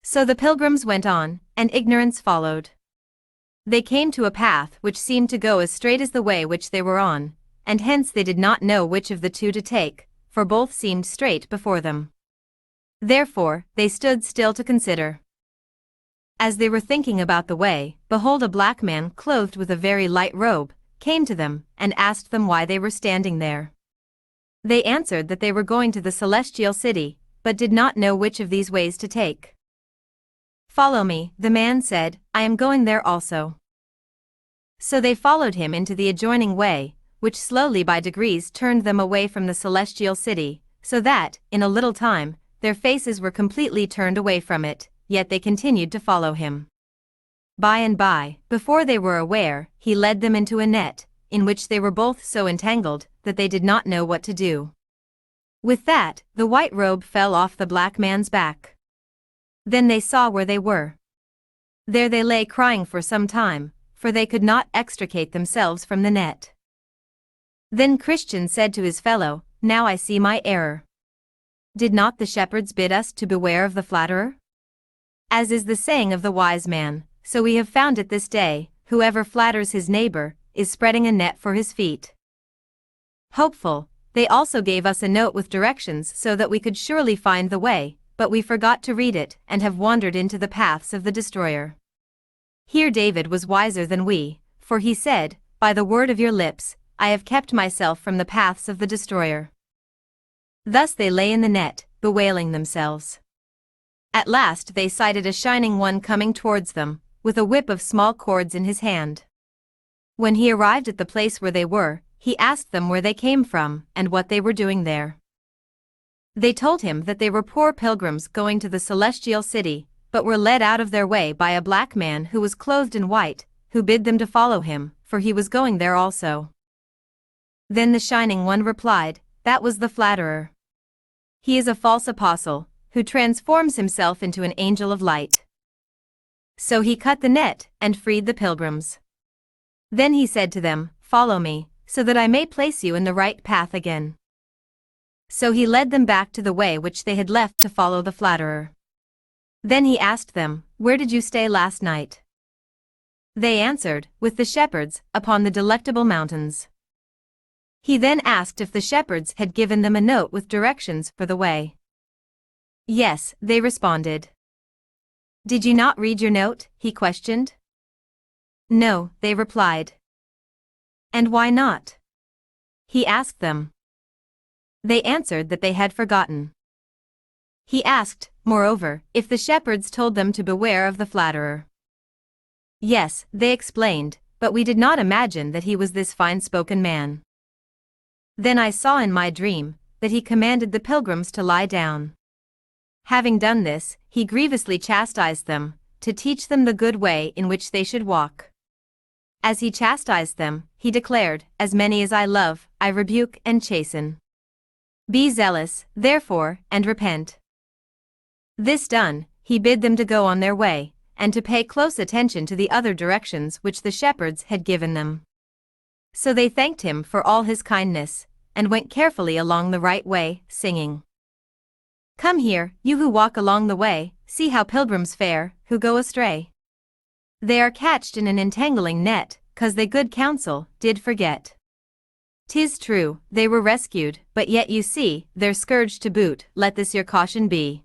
So the pilgrims went on, and ignorance followed. They came to a path which seemed to go as straight as the way which they were on, and hence they did not know which of the two to take, for both seemed straight before them. Therefore, they stood still to consider. As they were thinking about the way, behold, a black man clothed with a very light robe came to them and asked them why they were standing there. They answered that they were going to the celestial city, but did not know which of these ways to take. "Follow me," the man said, "I am going there also." So they followed him into the adjoining way, which slowly by degrees turned them away from the celestial city, so that, in a little time, their faces were completely turned away from it, yet they continued to follow him. By and by, before they were aware, he led them into a net, in which they were both so entangled that they did not know what to do. With that, the white robe fell off the black man's back. Then they saw where they were. There they lay crying for some time, for they could not extricate themselves from the net. Then Christian said to his fellow, "Now I see my error. Did not the shepherds bid us to beware of the flatterer? As is the saying of the wise man, so we have found it this day, whoever flatters his neighbor is spreading a net for his feet." Hopeful, they also gave us a note with directions so that we could surely find the way, but we forgot to read it and have wandered into the paths of the destroyer. Here David was wiser than we, for he said, "By the word of your lips, I have kept myself from the paths of the destroyer." Thus they lay in the net, bewailing themselves. At last they sighted a shining one coming towards them, with a whip of small cords in his hand. When he arrived at the place where they were, he asked them where they came from and what they were doing there. They told him that they were poor pilgrims going to the celestial city, but were led out of their way by a black man who was clothed in white, who bid them to follow him, for he was going there also. Then the shining one replied, "That was the flatterer. He is a false apostle, who transforms himself into an angel of light." So he cut the net and freed the pilgrims. Then he said to them, "Follow me, so that I may place you in the right path again." So he led them back to the way which they had left to follow the flatterer. Then he asked them, "Where did you stay last night?" They answered, "With the shepherds, upon the Delectable Mountains." He then asked if the shepherds had given them a note with directions for the way. "Yes," they responded. "Did you not read your note?" he questioned. "No," they replied. "And why not?" he asked them. They answered that they had forgotten. He asked, moreover, if the shepherds told them to beware of the flatterer. "Yes," they explained, "but we did not imagine that he was this fine-spoken man." Then I saw in my dream that he commanded the pilgrims to lie down. Having done this, he grievously chastised them, to teach them the good way in which they should walk. As he chastised them, he declared, "As many as I love, I rebuke and chasten. Be zealous, therefore, and repent." This done, he bid them to go on their way, and to pay close attention to the other directions which the shepherds had given them. So they thanked him for all his kindness, and went carefully along the right way, singing, "Come here, you who walk along the way, see how pilgrims fare, who go astray. They are catched in an entangling net, 'cause they good counsel did forget. 'Tis true, they were rescued, but yet you see, they're scourged to boot, let this your caution be."